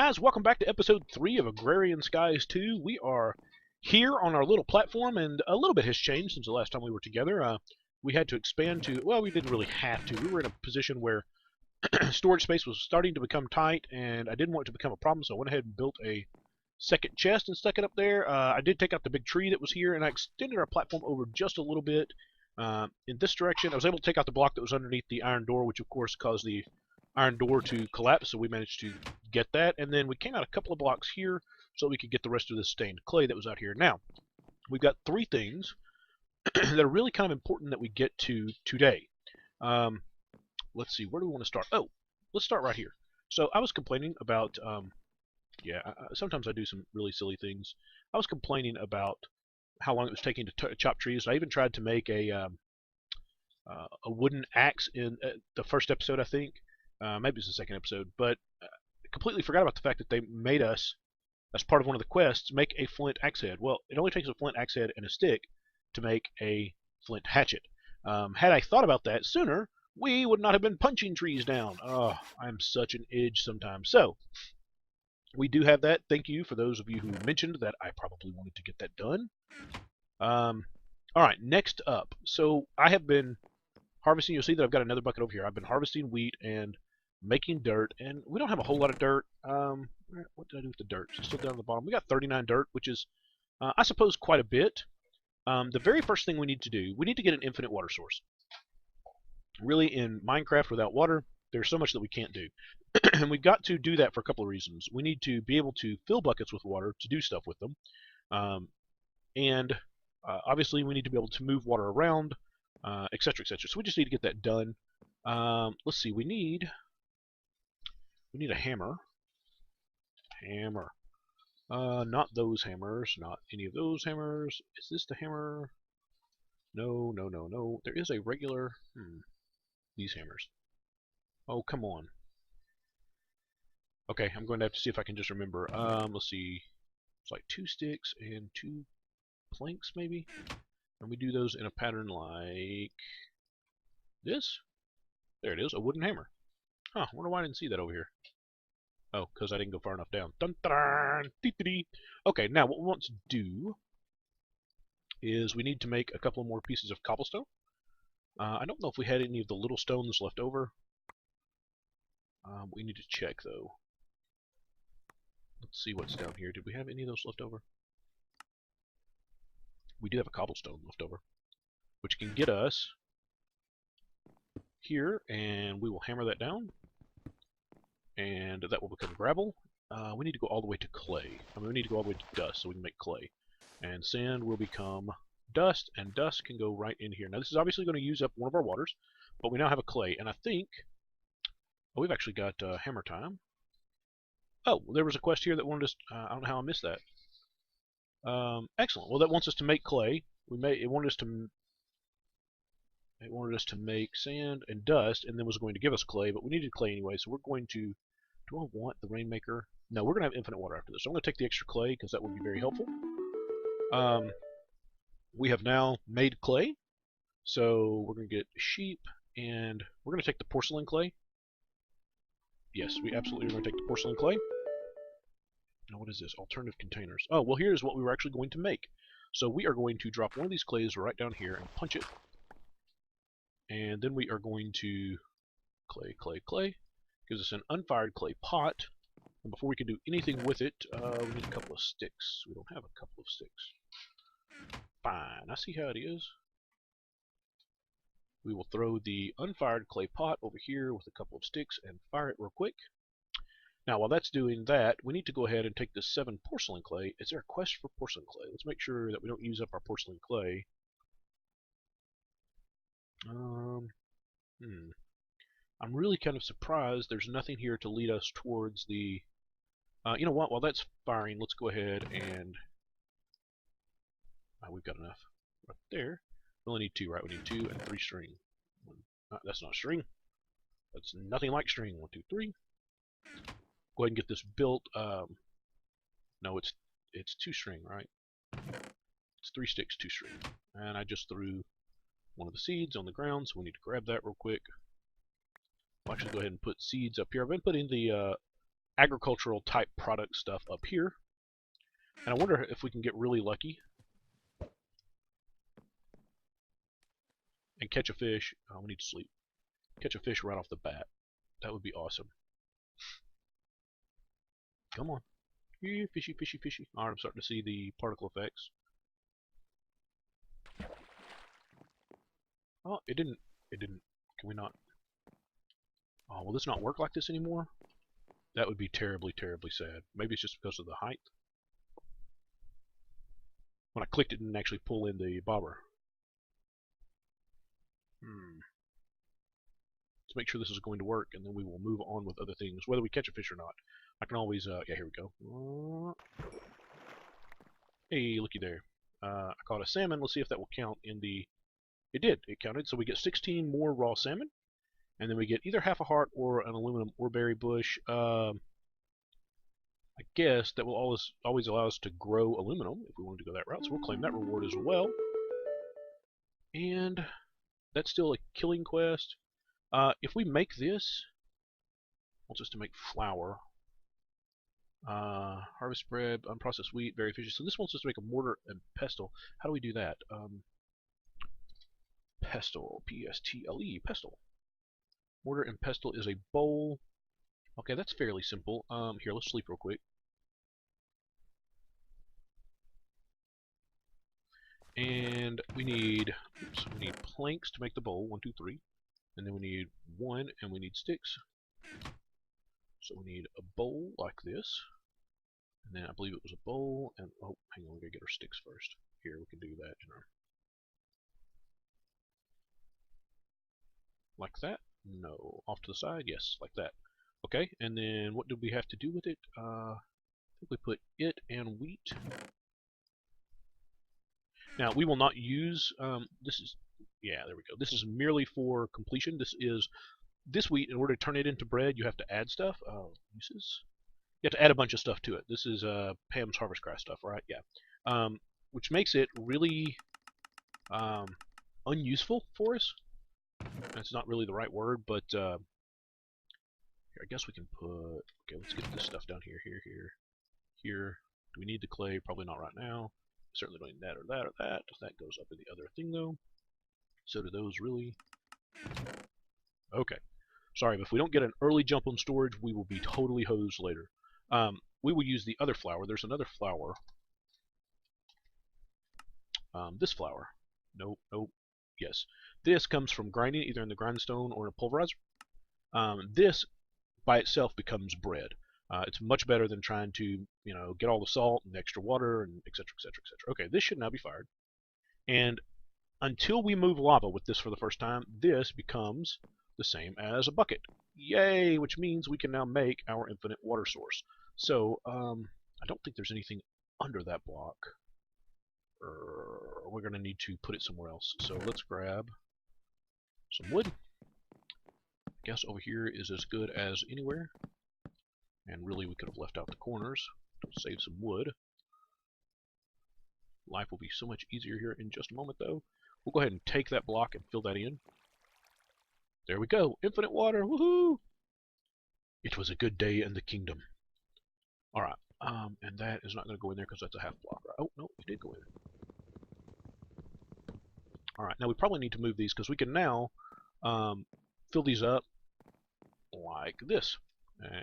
guys, welcome back to episode 3 of Agrarian Skies 2. We are here on our little platform, and a little bit has changed since the last time we were together. We had to expand to, well, we didn't really have to. We were in a position where storage space was starting to become tight, and I didn't want it to become a problem, so I went ahead and built a second chest and stuck it up there. I did take out the big tree that was here, and I extended our platform over just a little bit in this direction. I was able to take out the block that was underneath the iron door, which of course caused the iron door to collapse, so we managed to get that. And then we came out a couple of blocks here so we could get the rest of this stained clay that was out here. Now, we've got three things that are really kind of important that we get to today. Let's see, where do we want to start? Oh, let's start right here. So I was complaining about, sometimes I do some really silly things. I was complaining about how long it was taking to chop trees. I even tried to make a wooden axe in the first episode, I think. Maybe it's the second episode, but completely forgot about the fact that they made us, as part of one of the quests, make a flint axe head. Well, it only takes a flint axe head and a stick to make a flint hatchet. Had I thought about that sooner, we would not have been punching trees down. Oh, I'm such an idge sometimes. So, we do have that. Thank you for those of you who mentioned that I probably wanted to get that done. Alright, next up. So, I have been harvesting. You'll see that I've got another bucket over here. I've been harvesting wheat and making dirt, and we don't have a whole lot of dirt. What did I do with the dirt? It's still down at the bottom. We got 39 dirt, which is, I suppose, quite a bit. The very first thing we need to do, we need to get an infinite water source. Really, in Minecraft without water, there's so much that we can't do. And we've got to do that for a couple of reasons. We need to be able to fill buckets with water to do stuff with them. Obviously, we need to be able to move water around, etc., etc. So we just need to get that done. Let's see, we need a hammer. Not those hammers, not any of those hammers. Is this the hammer? No, no, no, no. There is a regular, these hammers. Oh, come on. Okay, I'm going to have to see if I can just remember. Let's see. It's like 2 sticks and 2 planks, maybe? And we do those in a pattern like this. There it is, a wooden hammer. Huh, I wonder why I didn't see that over here. Oh, because I didn't go far enough down. Dun, dun, dee, dee, dee. Okay, now what we want to do is we need to make a couple more pieces of cobblestone. I don't know if we had any of the little stones left over. We need to check, though. Let's see what's down here. Did we have any of those left over? We do have a cobblestone left over, which can get us here, and we will hammer that down, and that will become gravel. We need to go all the way to clay. I mean, we need to go all the way to dust so we can make clay. And sand will become dust, and dust can go right in here. Now, this is obviously going to use up one of our waters, but we now have a clay, and I think... Oh, we've actually got hammer time. Oh, well, there was a quest here that wanted us... I don't know how I missed that. Excellent. Well, that wants us to make clay. It wanted us to make sand and dust, and then was going to give us clay, but we needed clay anyway, so we're going to... Do I want the Rainmaker? No, we're going to have infinite water after this. So I'm going to take the extra clay, because that would be very helpful. We have now made clay, so we're going to get sheep, and we're going to take the porcelain clay. Yes, we absolutely are going to take the porcelain clay. Now, what is this? Alternative containers. Oh, well, here's what we were actually going to make. So we are going to drop one of these clays right down here and punch it. And then we are going to clay, clay, clay. Gives us an unfired clay pot. And before we can do anything with it, we need a couple of sticks. We don't have a couple of sticks. Fine, I see how it is. We will throw the unfired clay pot over here with a couple of sticks and fire it real quick. Now, while that's doing that, we need to go ahead and take this 7 porcelain clay. Is there a quest for porcelain clay? Let's make sure that we don't use up our porcelain clay. I'm really kind of surprised there's nothing here to lead us towards the... you know what? While that's firing, let's go ahead and... we've got enough right there. We only need 2, right? We need 2 and 3 string. That's not string. That's nothing like string. 1, 2, 3. Go ahead and get this built. No, it's 2 string, right? It's 3 sticks, 2 string. And I just threw one of the seeds on the ground, so we need to grab that real quick. I'll actually go ahead and put seeds up here. I've been putting the agricultural type product stuff up here. And I wonder if we can get really lucky and catch a fish. Oh, we need to sleep. Catch a fish right off the bat. That would be awesome. Come on. Yeah, fishy, fishy, fishy. Alright, I'm starting to see the particle effects. Oh, it didn't. It didn't. Can we not? Oh, will this not work like this anymore? That would be terribly, terribly sad. Maybe it's just because of the height. When I clicked, it didn't actually pull in the bobber. Let's make sure this is going to work, and then we will move on with other things, whether we catch a fish or not. I can always, yeah, here we go. Hey, looky there. I caught a salmon. Let's see if that will count in the... It did. It counted. So we get 16 more raw salmon, and then we get either half a heart or an aluminum ore berry bush. I guess that will always allow us to grow aluminum if we wanted to go that route, so we'll claim that reward as well. And that's still a killing quest. If we make this, wants us to make flour. Harvest bread, unprocessed wheat, berry fishes. So this wants us to make a mortar and pestle. How do we do that? Pestle, P-S-T-L-E, pestle. Mortar and pestle is a bowl. Okay, that's fairly simple. Here, let's sleep real quick. And we need planks to make the bowl. 1, 2, 3. And then we need 1, and we need sticks. So we need a bowl like this. And then I believe it was a bowl, and oh, hang on, we gotta get our sticks first. Here, we can do that in our... Like that? No. Off to the side? Yes, like that. Okay, and then what did we have to do with it? I think we put it and wheat. Now, we will not use, this is, yeah, there we go. This is merely for completion. This wheat, in order to turn it into bread, you have to add stuff. Uses? You have to add a bunch of stuff to it. This is Pam's Harvest Craft stuff, right? Yeah. Which makes it really unuseful for us. That's not really the right word, but here, I guess we can put... Okay, let's get this stuff down here, here. Do we need the clay? Probably not right now. Certainly don't need that or that or that. That goes up in the other thing, though. So do those really. Okay. Sorry, but if we don't get an early jump on storage, we will be totally hosed later. We will use the other flour. There's another flour. This flour. Nope, nope. Yes. This comes from grinding, either in the grindstone or in a pulverizer. This, by itself, becomes bread. It's much better than trying to, get all the salt and extra water and etc. etc. etc. Okay, this should now be fired. And until we move lava with this for the first time, this becomes the same as a bucket. Yay! Which means we can now make our infinite water source. So, I don't think there's anything under that block. We're going to need to put it somewhere else. So let's grab some wood. I guess over here is as good as anywhere. And really, we could have left out the corners to save some wood. Life will be so much easier here in just a moment, though. We'll go ahead and take that block and fill that in. There we go. Infinite water. Woohoo! It was a good day in the kingdom. Alright. And that is not going to go in there because that's a half block, right? Oh, no, it did go in. Alright, now we probably need to move these because we can now fill these up like this.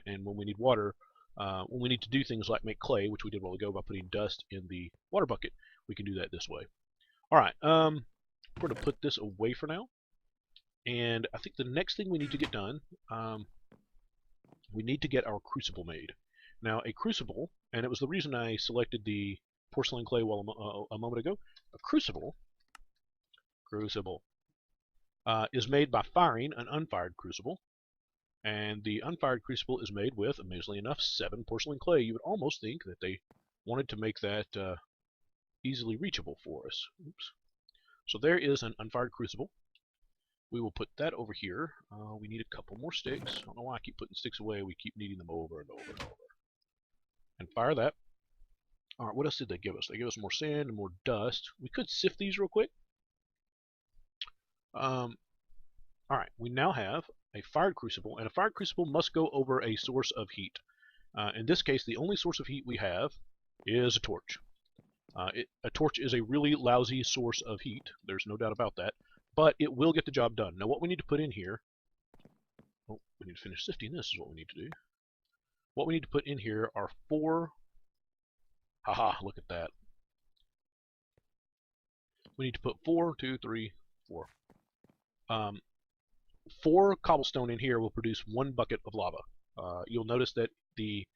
And when we need water, when we need to do things like make clay, which we did a while ago by putting dust in the water bucket, we can do that this way. Alright, we're going to put this away for now. And I think the next thing we need to get done, we need to get our crucible made. Now, a crucible, and it was the reason I selected the porcelain clay a moment ago, a crucible is made by firing an unfired crucible. And the unfired crucible is made with, amazingly enough, 7 porcelain clay. You would almost think that they wanted to make that easily reachable for us. Oops. So there is an unfired crucible. We will put that over here. We need a couple more sticks. I don't know why I keep putting sticks away. We keep needing them over and over and over. And fire that. Alright, what else did they give us? They gave us more sand and more dust. We could sift these real quick. Alright, we now have a fired crucible, and a fired crucible must go over a source of heat. In this case, the only source of heat we have is a torch. A torch is a really lousy source of heat. There's no doubt about that. But it will get the job done. Now what we need to put in here... Oh, we need to finish sifting this is what we need to do. What we need to put in here are 4... Haha, look at that. We need to put 4, 2, 3, 4. 4 cobblestone in here will produce 1 bucket of lava. You'll notice that the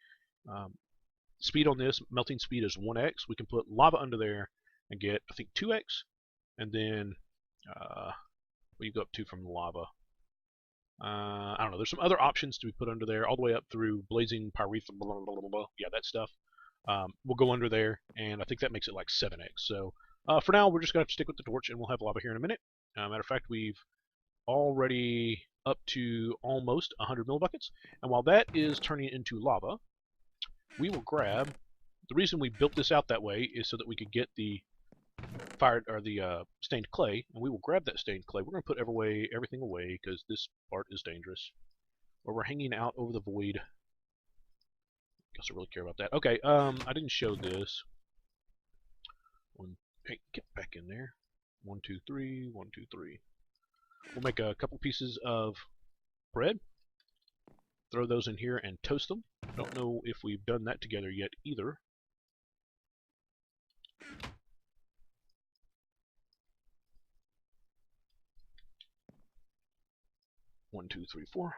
speed on this, melting speed, is 1x. We can put lava under there and get, I think, 2x. And then, what do you go up to from the lava? I don't know. There's some other options to be put under there, all the way up through blazing pyrethrum, blah, blah, blah, blah, blah. Yeah, that stuff. We'll go under there, and I think that makes it like 7x. So for now, we're just going to have to stick with the torch, and we'll have lava here in a minute. Matter of fact, we've already up to almost 100 millibuckets. And while that is turning into lava, we will grab... The reason we built this out that way is so that we could get the fired or the stained clay, and we will grab that stained clay. We're going to put everything away because this part is dangerous. Or we're hanging out over the void. Guess I really care about that. Okay, I didn't show this. Hey, get back in there. 1, 2, 3. 1, 2, 3. We'll make a couple pieces of bread. Throw those in here and toast them. Don't know if we've done that together yet either. One, two, three, 4.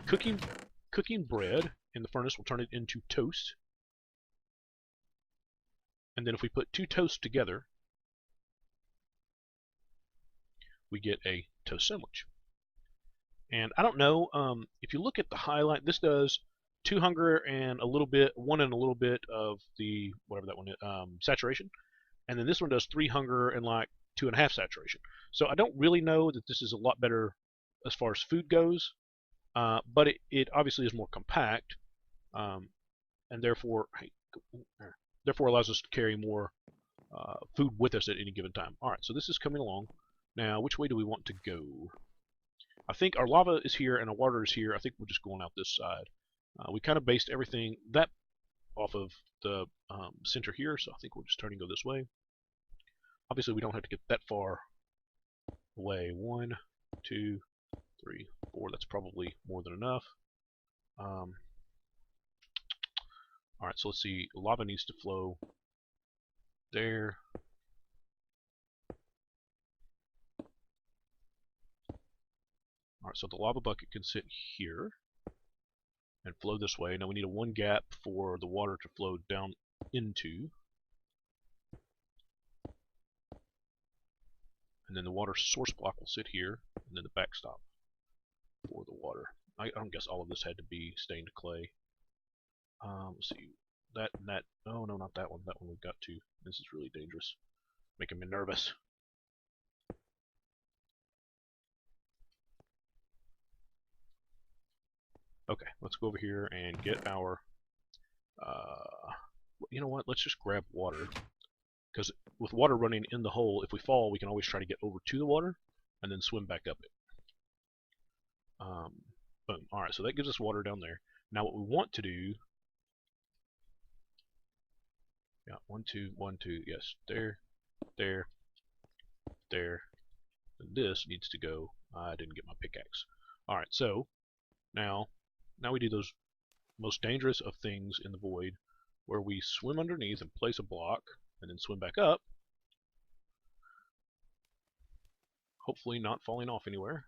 Cooking bread in the furnace will turn it into toast. And then if we put 2 toasts together, we get a toast sandwich. And I don't know, if you look at the highlight, this does 2 hunger and a little bit, 1 and a little bit of the, whatever that one is, saturation. And then this one does 3 hunger and like 2.5 saturation. So I don't really know that this is a lot better as far as food goes, but it obviously is more compact, and therefore allows us to carry more food with us at any given time. Alright, so this is coming along. Now, which way do we want to go? I think our lava is here and our water is here. I think we're just going out this side. We kind of based everything that off of the center here, so I think we'll just turn and go this way. Obviously, we don't have to get that far away. 1, 2, 3, 4. That's probably more than enough. Alright, so let's see. Lava needs to flow there. Alright, so the lava bucket can sit here and flow this way. Now we need a 1 gap for the water to flow down into. And then the water source block will sit here, and then the backstop for the water. I don't guess all of this had to be stained clay. Let's see. That and that. Oh, no, not that one. That one we've got to. This is really dangerous. Making me nervous. Okay, let's go over here and get our... you know what? Let's just grab water. Because with water running in the hole, if we fall, we can always try to get over to the water and then swim back up it. Boom. Alright, so that gives us water down there. Now what we want to do... Yeah, 1, 2, 1, 2, yes. There, there, there. And this needs to go... I didn't get my pickaxe. Alright, so now we do those most dangerous of things in the void, where we swim underneath and place a block, and then swim back up, hopefully not falling off anywhere,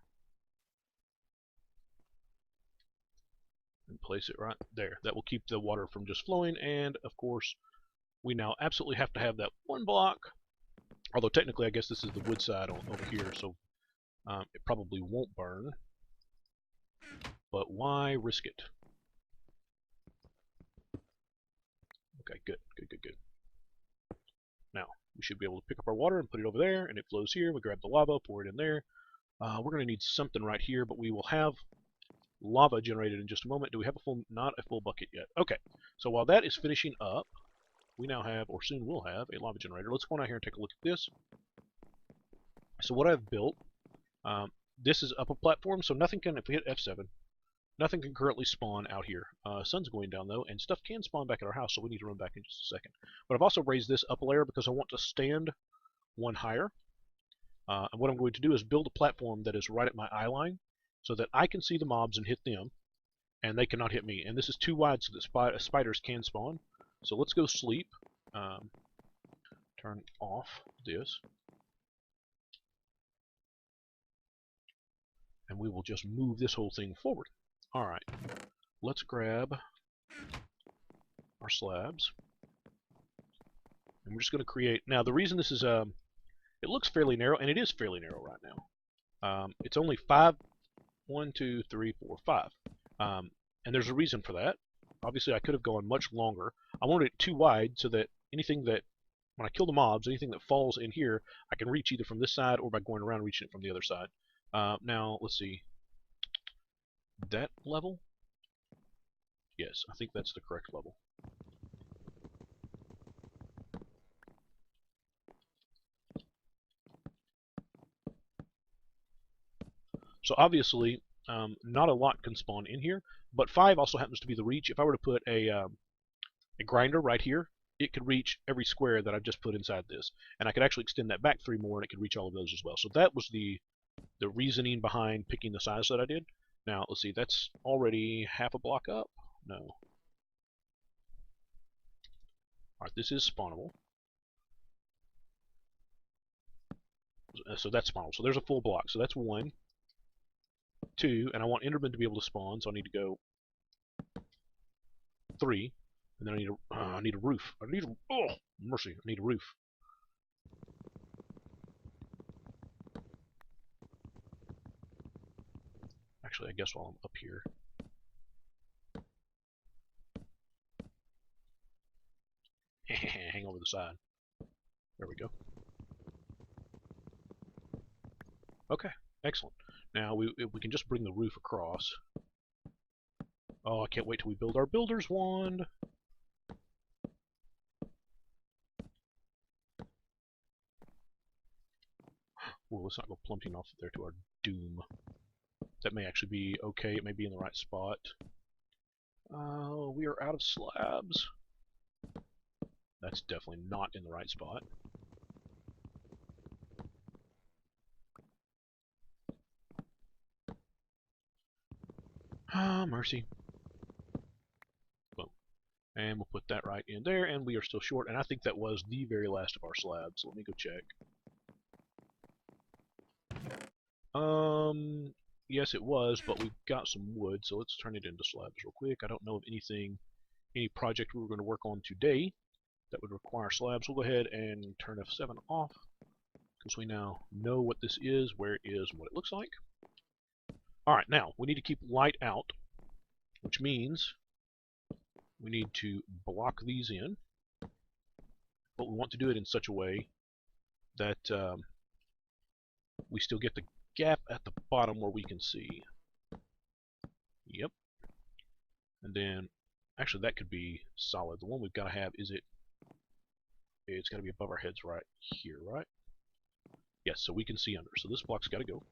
and place it right there. That will keep the water from just flowing, and of course we now absolutely have to have that 1 block, although technically I guess this is the wood side over here, so it probably won't burn, but why risk it? Okay, good. Now, we should be able to pick up our water and put it over there, and it flows here. We grab the lava, pour it in there. We're going to need something right here, but we will have lava generated in just a moment. Do we have not a full bucket yet? Okay, so while that is finishing up, we now have, or soon will have, a lava generator. Let's go on out here and take a look at this. So what I've built, this is up a platform, so nothing can, if we hit F7, Nothing can currently spawn out here. Sun's going down though, and stuff can spawn back at our house, so we need to run back in just a second. But I've also raised this up a layer because I want to stand one higher. And what I'm going to do is build a platform that is right at my eye line, so that I can see the mobs and hit them, and they cannot hit me. And this is too wide so that spiders can spawn. So let's go sleep. Turn off this. And we will just move this whole thing forward. Alright, let's grab our slabs. And we're just going to create... Now, the reason this is... it looks fairly narrow, and it is fairly narrow right now. It's only 5... 1, 2, 3, 4, 5. And there's a reason for that. Obviously, I could have gone much longer. I wanted it too wide so that anything that... When I kill the mobs, anything that falls in here, I can reach either from this side or by going around reaching it from the other side. Now, let's see. That level? Yes, I think that's the correct level. So obviously, not a lot can spawn in here, but 5 also happens to be the reach. If I were to put a grinder right here, it could reach every square that I've just put inside this. And I could actually extend that back 3 more, and it could reach all of those as well. So that was the reasoning behind picking the size that I did. Now, let's see, that's already half a block up? No. Alright, this is spawnable. So that's spawnable. So there's a full block. So that's 1, 2, and I want Enderman to be able to spawn, so I need to go 3, and then I need a roof. Oh, mercy, I need a roof. Actually, I guess while I'm up here. Hang over the side. There we go. Okay, excellent. Now, we can just bring the roof across. Oh, I can't wait till we build our builder's wand. Well, let's not go plumping off there to our doom. That may actually be okay. It may be in the right spot. We are out of slabs. That's definitely not in the right spot. Ah, mercy. Boom. And we'll put that right in there, and we are still short, and I think that was the very last of our slabs. Let me go check. Yes it was, but we've got some wood, so let's turn it into slabs real quick. I don't know of any project we were going to work on today that would require slabs. We'll go ahead and turn F7 off, because we now know what this is, where it is, and what it looks like. Alright, now, we need to keep light out, which means we need to block these in, but we want to do it in such a way that we still get the gap at the bottom where we can see. Yep. And then, actually that could be solid. The one we've got to have is it's got to be above our heads right here, right? Yes, so we can see under. So this block's got to go.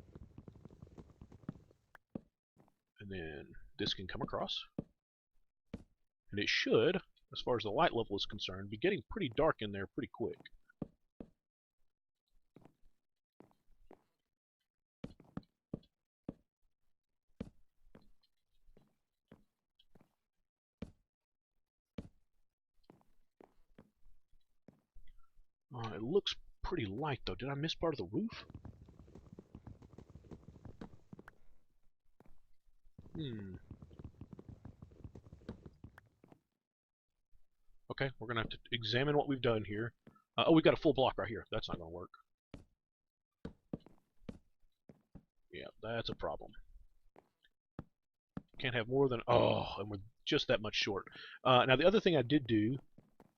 And then this can come across. And it should, as far as the light level is concerned, be getting pretty dark in there pretty quick. It looks pretty light, though. Did I miss part of the roof? Okay, we're going to have to examine what we've done here. Oh, we've got a full block right here. That's not going to work. Yeah, that's a problem. Can't have more than... Oh, and we're just that much short. Now, the other thing I did do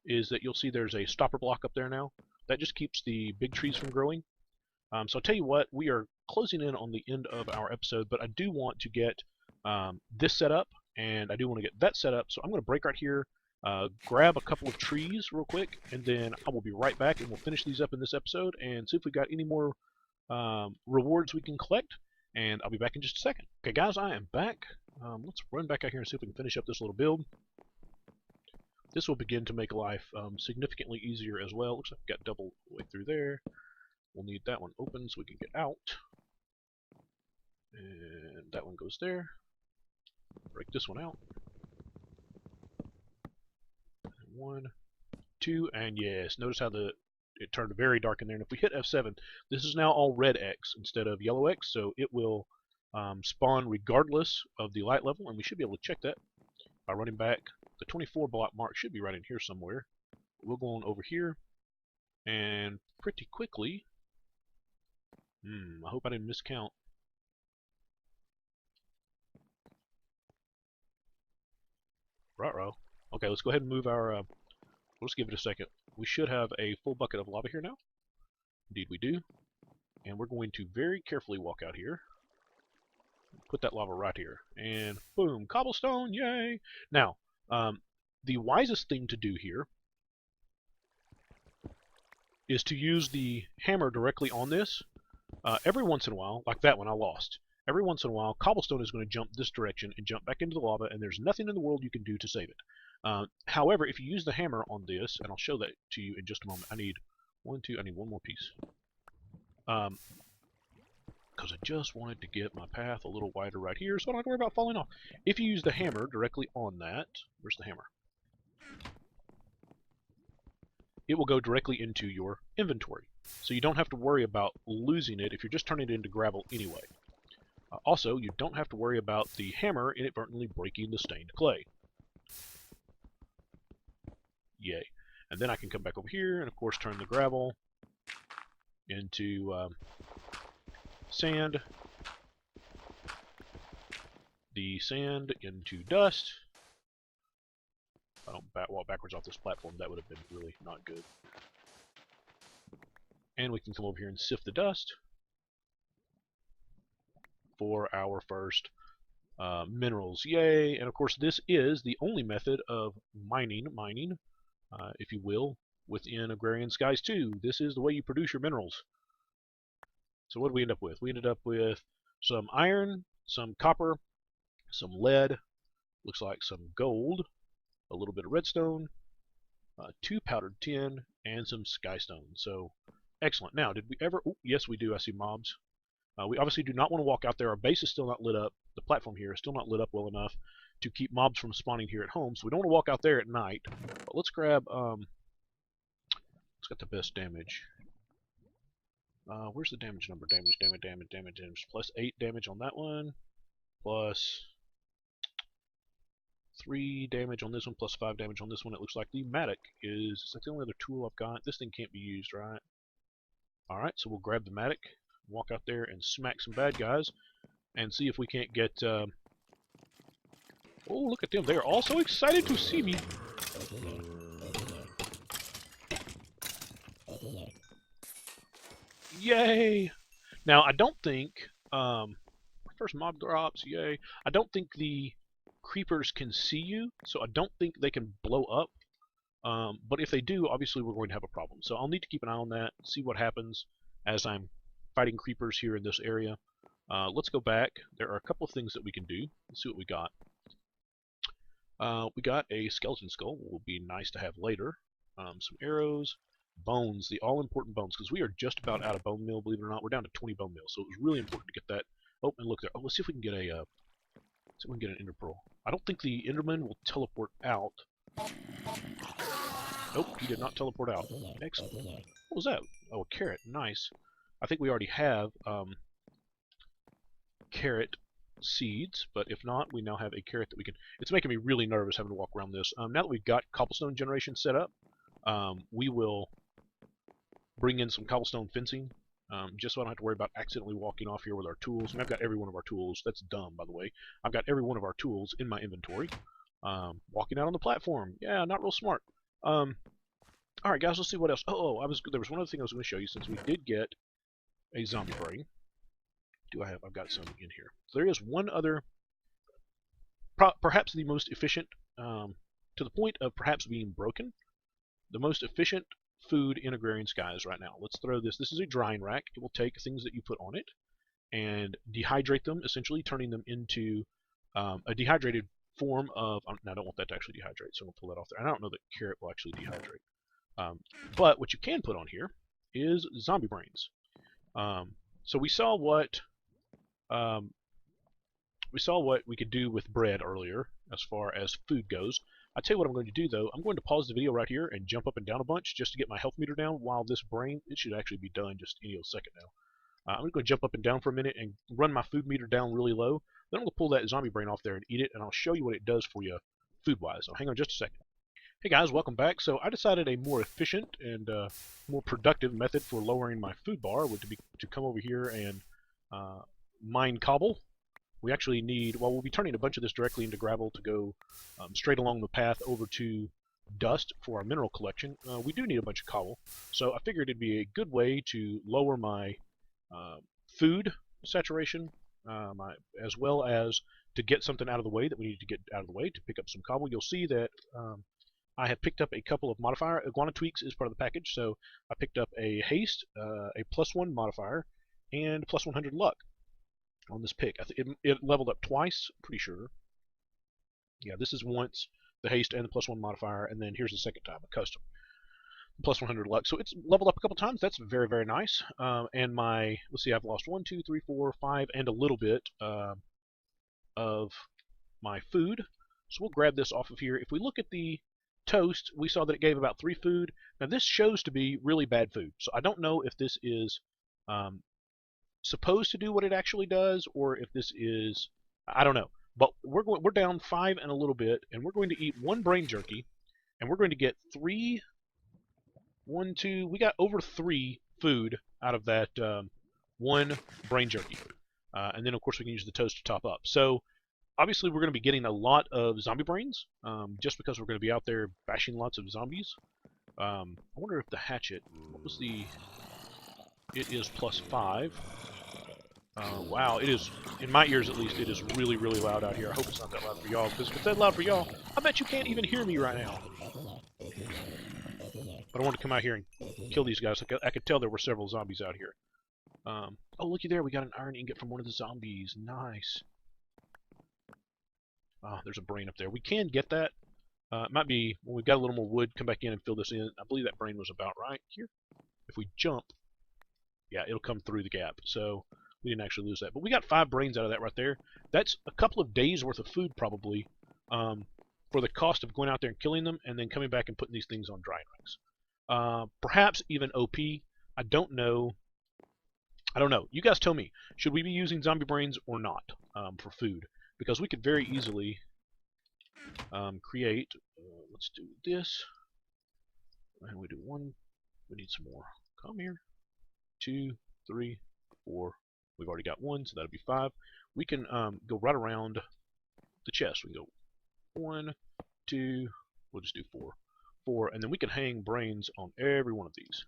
is that you'll see there's a stopper block up there now. That just keeps the big trees from growing. So I'll tell you what, we are closing in on the end of our episode, but I do want to get this set up, and I do want to get that set up, so I'm going to break right here, grab a couple of trees real quick, and then I will be right back, and we'll finish these up in this episode, and see if we got any more rewards we can collect, and I'll be back in just a second. Okay, guys, I am back. Let's run back out here and see if we can finish up this little build. This will begin to make life significantly easier as well. Looks like we've got double way through there. We'll need that one open so we can get out. And that one goes there. Break this one out. And 1, 2, and yes, notice how it turned very dark in there. And if we hit F7, this is now all red X instead of yellow X, so it will spawn regardless of the light level, and we should be able to check that by running back. The 24 block mark should be right in here somewhere. We'll go on over here, and pretty quickly, I hope I didn't miscount. Ruh-roh. Okay, let's go ahead and move our, let's give it a second. We should have a full bucket of lava here now. Indeed we do. And we're going to very carefully walk out here. Put that lava right here. And boom, cobblestone, yay! Now, the wisest thing to do here is to use the hammer directly on this. Every once in a while, like that one I lost, every once in a while, cobblestone is going to jump this direction and jump back into the lava, and there's nothing in the world you can do to save it. However, if you use the hammer on this, and I'll show that to you in just a moment. I need I need one more piece. Because I just wanted to get my path a little wider right here, so I don't have to worry about falling off. If you use the hammer directly on that, where's the hammer? It will go directly into your inventory. So you don't have to worry about losing it if you're just turning it into gravel anyway. Also, you don't have to worry about the hammer inadvertently breaking the stained clay. Yay. And then I can come back over here and, of course, turn the gravel into sand, the sand into dust. If I don't walk backwards off this platform, that would have been really not good. And we can come over here and sift the dust for our first minerals. Yay! And of course, this is the only method of mining, if you will, within Agrarian Skies 2. This is the way you produce your minerals. So what did we end up with? We ended up with some iron, some copper, some lead, looks like some gold, a little bit of redstone, 2 powdered tin, and some skystone. So excellent. Now, did we ever... Oh, yes, we do. I see mobs. We obviously do not want to walk out there. Our base is still not lit up. The platform here is still not lit up well enough to keep mobs from spawning here at home, so we don't want to walk out there at night. But let's grab... let's get the best damage. Where's the damage number? Damage. Plus 8 damage on that one. Plus 3 damage on this one. Plus 5 damage on this one. It looks like the Matic is like the only other tool I've got. This thing can't be used, right? Alright, so we'll grab the Matic, walk out there and smack some bad guys, and see if we can't get... Oh, look at them. They are all so excited to see me. Yay! Now, I don't think... first mob drops, yay. I don't think the creepers can see you, so I don't think they can blow up. But if they do, obviously we're going to have a problem. So I'll need to keep an eye on that, see what happens as I'm fighting creepers here in this area. Let's go back. There are a couple of things that we can do. Let's see what we got. We got a skeleton skull, will be nice to have later. Some arrows, bones, the all-important bones, because we are just about out of bone meal, believe it or not. We're down to 20 bone meal, so it was really important to get that. Oh, and look there. Oh, let's see if we can get a, an ender pearl. I don't think the enderman will teleport out. Nope, he did not teleport out. Excellent. What was that? Oh, a carrot. Nice. I think we already have carrot seeds, but if not, we now have a carrot that we can... It's making me really nervous having to walk around this. Now that we've got cobblestone generation set up, we will bring in some cobblestone fencing, just so I don't have to worry about accidentally walking off here with our tools. And I've got every one of our tools. That's dumb, by the way. I've got every one of our tools in my inventory. Walking out on the platform. Yeah, not real smart. Alright, guys, let's see what else. There was one other thing I was going to show you, since we did get a zombie brain. I've got some in here. So there is one other, perhaps the most efficient, to the point of perhaps being broken, the most efficient food in Agrarian Skies right now. Let's throw this. This is a drying rack. It will take things that you put on it and dehydrate them, essentially turning them into a dehydrated form of. No, I don't want that to actually dehydrate, so I'm gonna pull that off there. And I don't know that carrot will actually dehydrate. But what you can put on here is zombie brains. So um, we saw what we could do with bread earlier as far as food goes. I tell you what I'm going to do though. I'm going to pause the video right here and jump up and down a bunch just to get my health meter down while this brain, it should actually be done just any old second now. I'm going to jump up and down for a minute and run my food meter down really low. Then I'm going to pull that zombie brain off there and eat it, and I'll show you what it does for you food-wise. So hang on just a second. Hey guys, welcome back. So I decided a more efficient and more productive method for lowering my food bar would be to come over here and mine cobble. We actually need, well, we'll be turning a bunch of this directly into gravel to go straight along the path over to dust for our mineral collection. We do need a bunch of cobble, so I figured it'd be a good way to lower my food saturation, as well as to get something out of the way that we need to get out of the way to pick up some cobble. You'll see that I have picked up a couple of modifier. Iguana Tweaks is part of the package, so I picked up a haste, a +1 modifier, and plus 100 luck on this pick. It leveled up twice, pretty sure. Yeah, this is once the haste and the +1 modifier, and then here's the second time, a custom. Plus 100 luck. So it's leveled up a couple times. That's very, very nice. And my, let's see, I've lost 1, 2, 3, 4, 5, and a little bit of my food. So we'll grab this off of here. If we look at the toast, we saw that it gave about 3 food. Now this shows to be really bad food. So I don't know if this is supposed to do what it actually does, or if this is, I don't know. But we're down 5 and a little bit, and we're going to eat 1 brain jerky, and we're going to get 3. 1, 2, we got over 3 food out of that 1 brain jerky. And then, of course, we can use the toast to top up. So, obviously, we're going to be getting a lot of zombie brains, just because we're going to be out there bashing lots of zombies. I wonder if the hatchet, what was the... It is +5. Wow, it is, in my ears at least, it is really, really loud out here. I hope it's not that loud for y'all, because if it's that loud for y'all, I bet you can't even hear me right now. But I want to come out here and kill these guys. I could tell there were several zombies out here. Oh, looky there. We got an iron ingot from one of the zombies. Nice. Oh, there's a brain up there. We can get that. It might be, when we've got a little more wood, come back in and fill this in. I believe that brain was about right here. If we jump, yeah, it'll come through the gap. So we didn't actually lose that. But we got 5 brains out of that right there. That's a couple of days worth of food, probably, for the cost of going out there and killing them and then coming back and putting these things on drying racks. Perhaps even OP. I don't know. You guys tell me. Should we be using zombie brains or not for food? Because we could very easily create. Let's do this. And we do 1. We need some more. Come here. 2, 3, 4. We've already got 1, so that'll be 5. We can go right around the chest. We can go 1, 2. We'll just do 4. 4, and then we can hang brains on every one of these.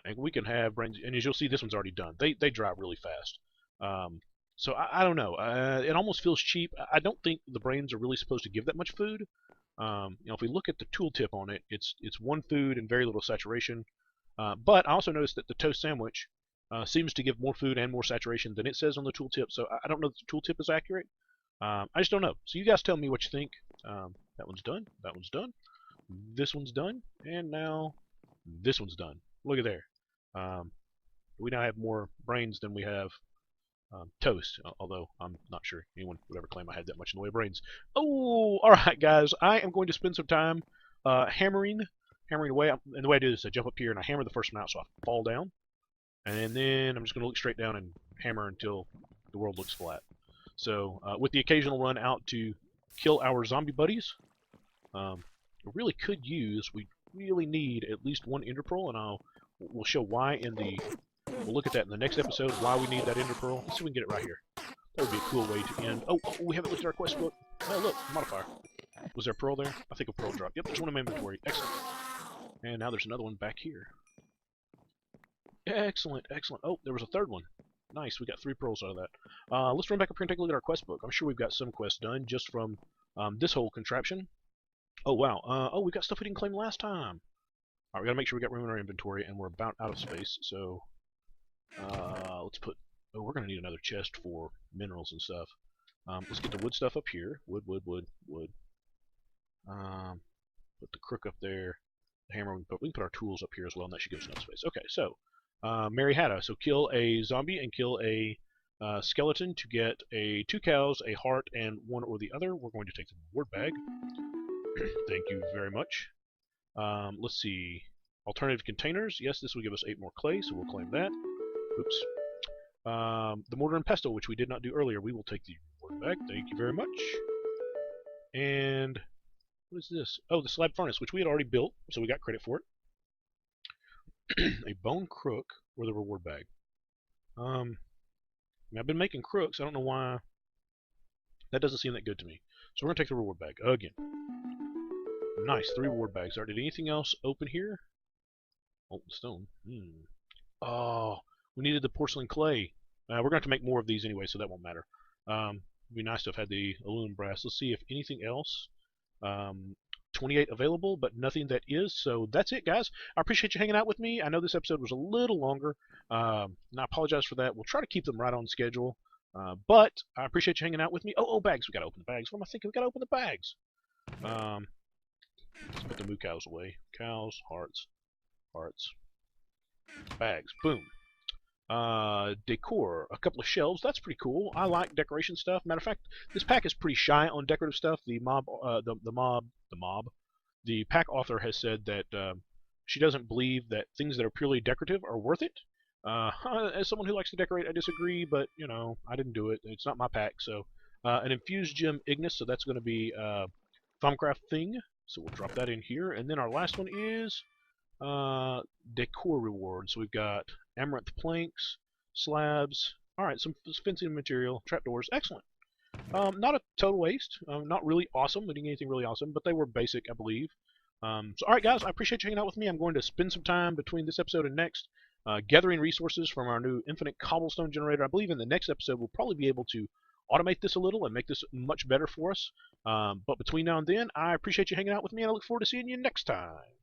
And we can have brains, and as you'll see, this one's already done. They dry really fast. So I don't know. It almost feels cheap. I don't think the brains are really supposed to give that much food. If we look at the tooltip on it, it's 1 food and very little saturation. But I also noticed that the toast sandwich seems to give more food and more saturation than it says on the tooltip. So I don't know if the tooltip is accurate. I just don't know. So you guys tell me what you think. That one's done. That one's done. This one's done, and now this one's done. Look at there. We now have more brains than we have toast, although I'm not sure anyone would ever claim I had that much in the way of brains. Oh, alright guys, I am going to spend some time hammering away. And the way I do this, I jump up here and I hammer the first one out so I fall down. And then I'm just going to look straight down and hammer until the world looks flat. So, with the occasional run out to kill our zombie buddies, we really could use, we really need at least 1 ender pearl, and we'll show why we'll look at that in the next episode, why we need that ender pearl. Let's see if we can get it right here. That would be a cool way to end. Oh, we haven't looked at our quest book. Oh, look, modifier. Was there a pearl there? I think a pearl dropped. Yep, there's 1 in my inventory. Excellent. And now there's another one back here. Excellent, excellent. Oh, there was a 3rd one. Nice, we got 3 pearls out of that. Let's run back up here and take a look at our quest book. I'm sure we've got some quests done just from this whole contraption. Oh, wow. Oh, we got stuff we didn't claim last time. Alright, we gotta make sure we got room in our inventory, and we're about out of space, so... let's put... Oh, we're gonna need another chest for minerals and stuff. Let's get the wood stuff up here. Wood, wood, wood, wood. Put the crook up there. The hammer, we can put our tools up here as well, and that should give us enough space. Okay, so Mary Hatta. So kill a zombie and kill a skeleton to get 2 cows, a heart, and one or the other. We're going to take the reward bag. Thank you very much. Let's see. Alternative containers. Yes, this will give us 8 more clay, so we'll claim that. Oops. The mortar and pestle, which we did not do earlier, we will take the reward bag. Thank you very much. And what is this? Oh, the slab furnace, which we had already built, so we got credit for it. A bone crook or the reward bag. I've been making crooks. I don't know why. That doesn't seem that good to me. So we're going to take the reward bag again. Nice, 3 reward bags. Did anything else open here? Molten stone. Oh, we needed the porcelain clay. We're going to have to make more of these anyway, so that won't matter. It'd be nice to have had the aluminum brass. Let's see if anything else. 28 available, but nothing that is. So that's it, guys. I appreciate you hanging out with me. I know this episode was a little longer, and I apologize for that. We'll try to keep them right on schedule. But I appreciate you hanging out with me. Oh, bags. We got to open the bags. What am I thinking? We got to open the bags. Let's put the moo cows away. Cows, hearts, bags. Boom. Decor, a couple of shelves. That's pretty cool. I like decoration stuff. Matter of fact, this pack is pretty shy on decorative stuff. The pack author has said that she doesn't believe that things that are purely decorative are worth it. As someone who likes to decorate, I disagree, but you know, I didn't do it. It's not my pack. So, an infused gem Ignis. So that's going to be Thumbcraft thing. So we'll drop that in here, and then our last one is decor rewards. So we've got amaranth planks, slabs. All right, some fencing material, trapdoors. Excellent. Not a total waste. Not really awesome. We didn't get anything really awesome, but they were basic, I believe. So, all right, guys, I appreciate you hanging out with me. I'm going to spend some time between this episode and next gathering resources from our new infinite cobblestone generator. I believe in the next episode we'll probably be able to automate this a little and make this much better for us. But between now and then, I appreciate you hanging out with me, and I look forward to seeing you next time.